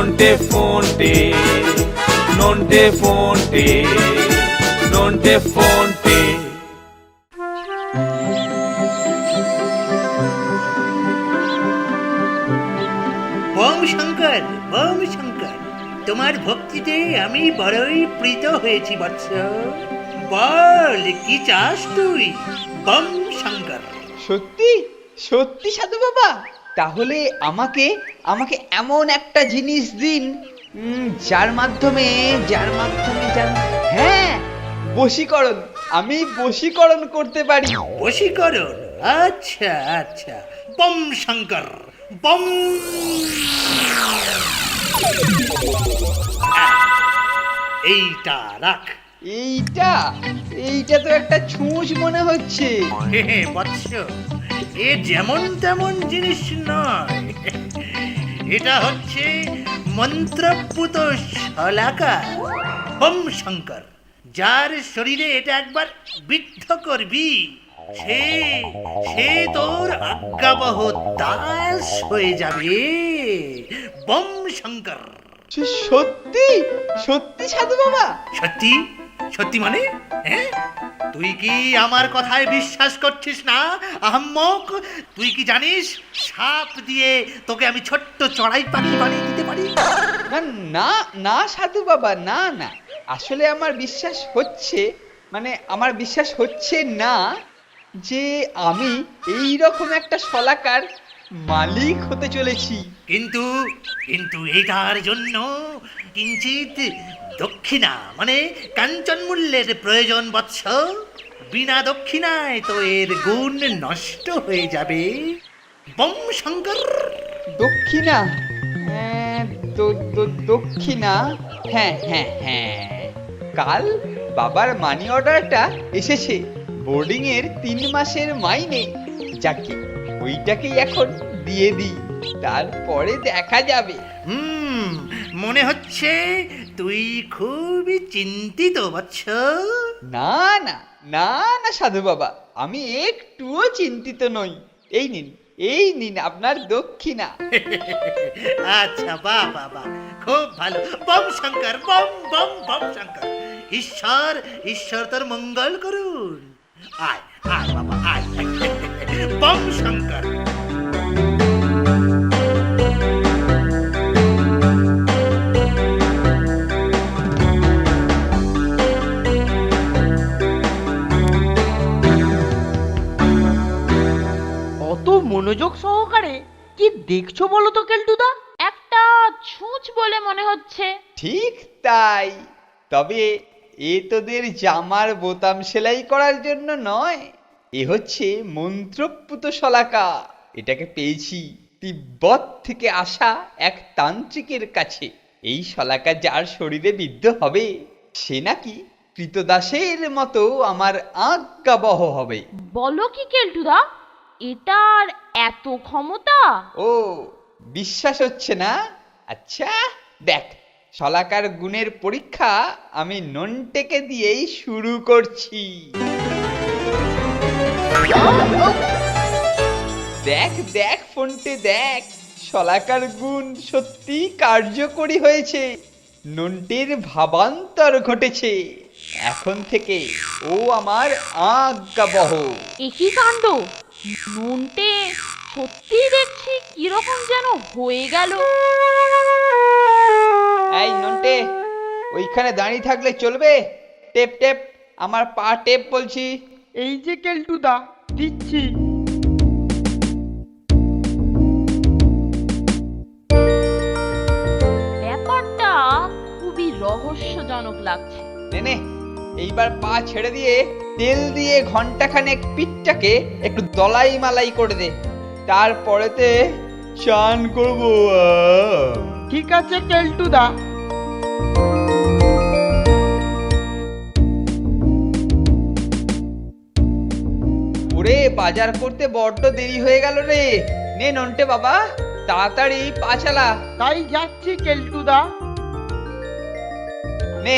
নন্টে ফন্টে, নন্টে ফন্টে, নন্টে ফন্টে। Bomb Shankar, bomb Shankar, তোমার ভক্তিতে আমি বড়ই প্রীত হয়েছি বৎস। বল কি চাস তুই বম শঙ্কর? সত্যি সত্যি সাধু বাবা, তাহলে আমাকে আমাকে এমন একটা জিনিস দিন যার মাধ্যমে হ্যাঁ, বশীকরণ, আমি বশীকরণ করতে পারি। বশীকরণ? আচ্ছা আচ্ছা, বম শঙ্কর বম। এইটা রাখ। এইটা এইটা তো একটা ছুঁচ মনে হচ্ছে। হে হে বৎস, এ যেমন তেমন জিনিস নয়, এটা হচ্ছে মন্ত্রপুত শলাকা বম শঙ্কর। যার শরীরে এটা একবার বিদ্ধ করবি, সে সে তোর আজ্ঞাবহ দাস হয়ে যাবে বম শঙ্কর। সত্যি সত্যি সাধু বাবা? সত্যি সত্যি মানে? হ্যাঁ, তুই কি আমার কথায় বিশ্বাস করছিস না আহম্মক? তুই কি জানিস সাপ দিয়ে তোকে আমি ছোট্ট চড়াই পাখি বানিয়ে দিতে পারি? না না না সাধু বাবা, না না, আসলে আমার বিশ্বাস হচ্ছে, মানে আমার বিশ্বাস হচ্ছে না যে আমি এই রকম একটা শলাকার মালিক হতে চলেছি। কিন্তু কিন্তু এটার জন্য কিঞ্চিত দক্ষিণা মানে কাঞ্চন মূল্যের প্রয়োজন বৎস। বিনা দক্ষিণায় তো এর গুণ নষ্ট হয়ে যাবে বম শঙ্কর। দক্ষিণা? দক্ষিণা, হ্যাঁ হ্যাঁ হ্যাঁ, কাল বাবার মানি অর্ডারটা এসেছে, বোর্ডিং এর 3 মাসের মাইনে। যাকে ওইটাকেই এখন দিয়ে দিই, তারপরে দেখা যাবে। মনে হচ্ছে তুই খুবই চিন্তিত বৎস। না না না না সাধু বাবা, আমি একটুও চিন্তিত নই। এই নিন, এই নিন আপনার দক্ষিণা। আচ্ছা, বাহ বাহ বাহ, খুব ভালো বম শঙ্কর, বম বম বম শঙ্কর। ঈশ্বর ঈশ্বর তোর মঙ্গল করুন। আয় আয় বাবা আয় বম শঙ্কর। অত মনোযোগ সহকারে কি দেখছো বলো তো কেলটুদা? একটা ছুঁচ বলে মনে হচ্ছে। ঠিক তাই, তবে এ তোদের জামার বোতাম সেলাই করার জন্য নয়, এ হচ্ছে মন্ত্রপুত শলাকা। এটাকে পেয়েছি তিব্বত থেকে আসা এক তান্ত্রিকের কাছে। এই শলাকা যার শরীরে বিদ্ধ হবে, সে নাকি কৃতদাসের মতো আমার আজ্ঞাবহ হবে। বলো কি কেলটুদা, এটার এত ক্ষমতা? ও, বিশ্বাস হচ্ছে না? আচ্ছা দেখ, শলাকার গুণের পরীক্ষা আমি নন্টেকে দিয়েই শুরু করছি। দেখ দেখ ফোনটে দেখ, শলাকার গুণ সত্যি কার্যকরী হয়েছে। নন্টের ভাবান্তর ঘটেছে, এখন থেকে ও আমার আজ্ঞাবহ। একই কাণ্ড, নুনটে সত্যি দেখছি কিরকম যেন হয়ে গেল। এই নন্টে, ওইখানে দাঁড়িয়ে থাকলে চলবে? টেপ টেপ, আমার পা টেপ বলছি। এই যে কেলটুদা, দিচ্ছি। ব্যাপারটা খুবই রহস্যজনক লাগছে। নে নে, এইবার পা ছেড়ে দিয়ে তেল দিয়ে ঘন্টাখানেক পিঠটাকে একটু দলাই মালাই করে দে, তারপরেতে চান করবো। ঠিক আছে কেলটুদা। ওরে, বাজার করতে বড্ড দেরি হয়ে গেল রে। নে নন্টে বাবা, তাড়াতাড়ি পা চালা। তাই যাচ্ছি কেলটুদা। নে,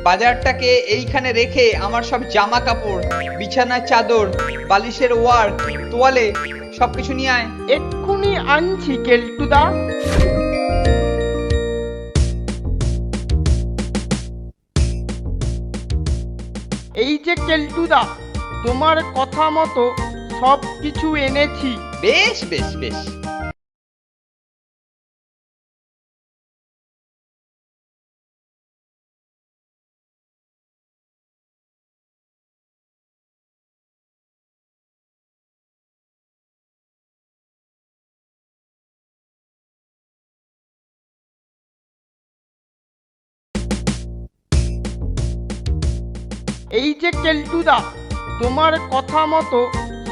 বাজারটাকে এইখানে রেখে আমার সব জামা কাপড়, বিছানার চাদর, বালিশের ওয়ার, তোয়ালে সবকিছু নিয়ে আয়। এক্ষুনি আনছি কেলটুদা। যে কেলটুদা, তোমার কথা মতো সব কিছু এনেছি। বেশ বেশ বেশ। এই যে কেলটুদা, তোমার কথা মতো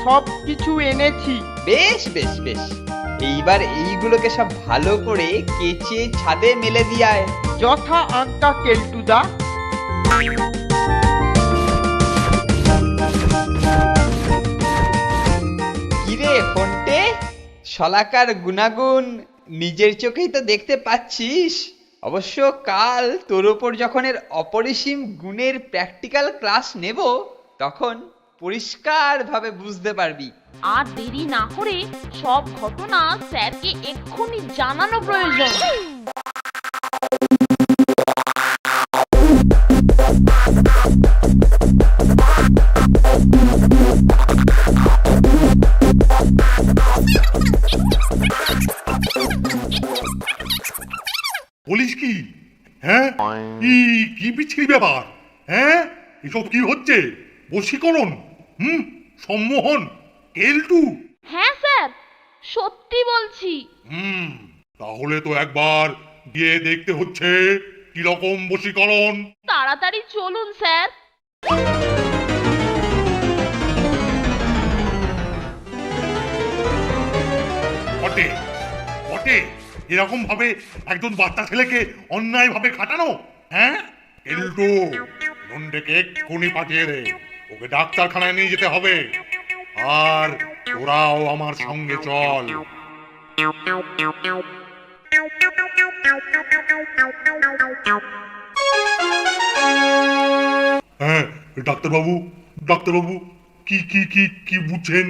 সব কিছু এনেছি। বেশ বেশ বেশ। এইবার এইগুলোকে সব ভালো করে কেচে ছাদে মেলে দিয়ায়। যথা আজ্ঞা কেলটুদা। কিরে ফোনটে, শলাকার গুণাগুণ নিজের চোখেই তো দেখতে পাচ্ছিস। অবশ্য কাল তোর ওপর যখন এর অপরিসীম গুণের প্র্যাকটিক্যাল ক্লাস নেব, তখন পরিষ্কারভাবে বুঝতে পারবি। আর দেরি না করে সব ঘটনা স্যারকে এক্ষুনি জানানো প্রয়োজন। বলিস কি? হ্যাঁ, কি বিচ্ছিরি ব্যাপার? হ্যাঁ, এসব কি হচ্ছে? বশীকরণ, সম্মোহন, কেলটু? হ্যাঁ স্যার, সত্যি বলছি। তাহলে তো একবার গিয়ে দেখতে হচ্ছে কিরকম বশীকরণ। তাড়াতাড়ি চলুন স্যার। বটে বটে, এরকম ভাবে একজন বাচ্চা ছেলেকে অন্যায় ভাবে খাটানো? হ্যাঁ, কেলটু, নন্ডেকে এক্ষুনি পাঠিয়ে দে, ওকে ডাক্তারখানায় নিয়ে যেতে হবে। আর তোরাও আমার সঙ্গে চল। হ্যাঁ, ডাক্তারবাবু, ডাক্তারবাবু, কি কি কি কি বুঝছেন?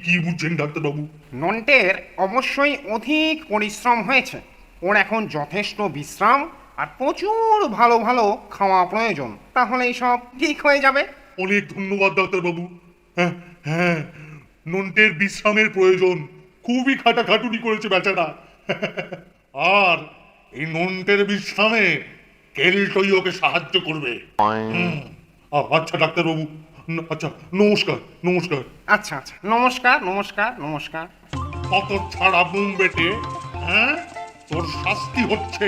কি বুঝছেন ডাক্তারবাবু? নন্টের অবশ্যই অধিক পরিশ্রম হয়েছে। ওর এখন যথেষ্ট বিশ্রাম আর প্রচুর ভালো ভালো খাওয়া প্রয়োজন, তাহলেই সব ঠিক হয়ে যাবে। অনেক ধন্যবাদ ডাক্তারবাবু। হ্যাঁ হ্যাঁ, নন্টের বিশ্রামের প্রয়োজন, খুবই খাটাখাটুনি করেছে বেচারা। আর এই নন্টের বিশ্রামে কেলটই ওকে সাহায্য করবে। আচ্ছা ডাক্তারবাবু, আচ্ছা, নমস্কার নমস্কার। আচ্ছা আচ্ছা, নমস্কার নমস্কার নমস্কার। কত ছাড়া বুম বেটে, হ্যাঁ, তোর শাস্তি হচ্ছে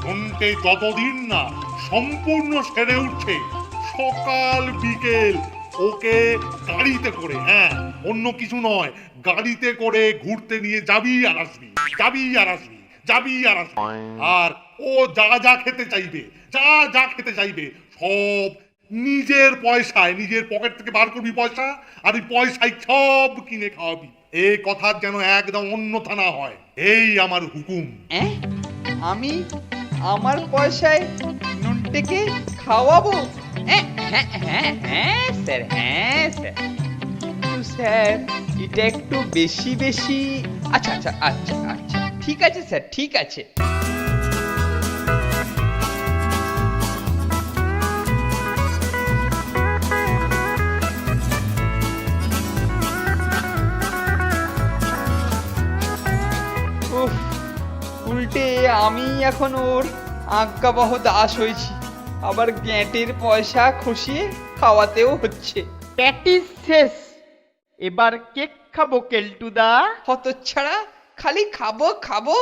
নন্টে যতদিন না সম্পূর্ণ সেরে উঠছে, সকাল বিকেল ওকে গাড়িতে করে, হ্যাঁ, অন্য কিছু নয়, গাড়িতে করে ঘুরতে নিয়ে যাবি আর আসবি, যাবি আর আসবি, যাবি আর আসবি। আর ও যা যা খেতে চাইবে, যা যা খেতে চাইবে, সব নিজের পয়সায়, নিজের পকেট থেকে বার করবি পয়সা, আর এই পয়সায় সব কিনে খাওয়াবি। এই কথার যেন একদম অন্যথা না হয়, এই আমার হুকুম। আমি আমার পয়সায় নন্টেকে খাওয়াবো? হ্যাঁ হ্যাঁ হ্যাঁ হ্যাঁ স্যার, হ্যাঁ স্যার, কিন্তু স্যার এটা একটু বেশি বেশি। আচ্ছা আচ্ছা আচ্ছা আচ্ছা, ঠিক আছে স্যার, ঠিক আছে। উফ, উল্টে আমি এখন ওর আজ্ঞাবহ দাস হয়েছি, আবার গ্যাঁটের পয়সা খসিয়ে খাওয়াতেও হচ্ছে। প্যাটিস শেষ, এবার কেক খাবো কেলটুদা। হতচ্ছাড়া, খালি খাবো খাবো,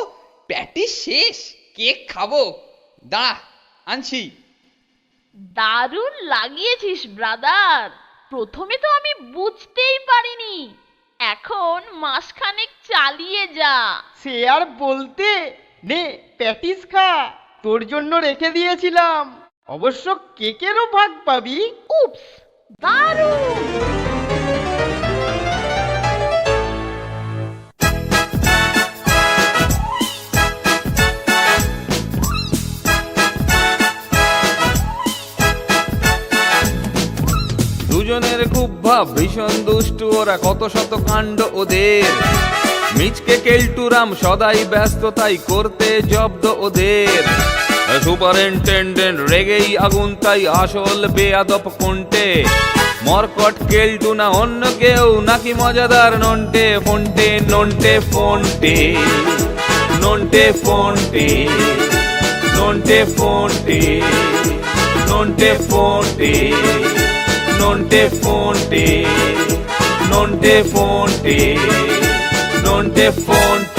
প্যাটিস শেষ, কেক খাবো। দাঁড়া, আনছি। দারুণ লাগিয়েছিস ব্রাদার। প্রথমে তো আমি বুঝতেই পারিনি, এখন মাসখানেক চালিয়ে যা। সে আর বলতে, নে প্যাটিস খা, তোর জন্য রেখে দিয়েছিলাম। অবশ্য কেকেরও ভাগ পাবি। উপস, দারুণ। দুজনের খুব ভাব, ভীষণ দুষ্টু ওরা, কত শত কাণ্ড ওদের। মিচকে কেলটুরাম সদাই ব্যস্ত, তাই করতে জব্দ ওদের। সুপারিনটেন্ডেন্ট রেগেই আগুন, তাই আসল বেয়াদব কোনটে? মরকট কেলটু না অন্য কেউ, নাকি মজাদার নন্টে ফোনটে? নন্টে ফোনটে, নন্টে ফোনটে, নন্টে ফোনটে, নন্টে ফোনটে, নন্টে ফোনটে, নন্টে ফোনটে, নন্টে ফোনটে।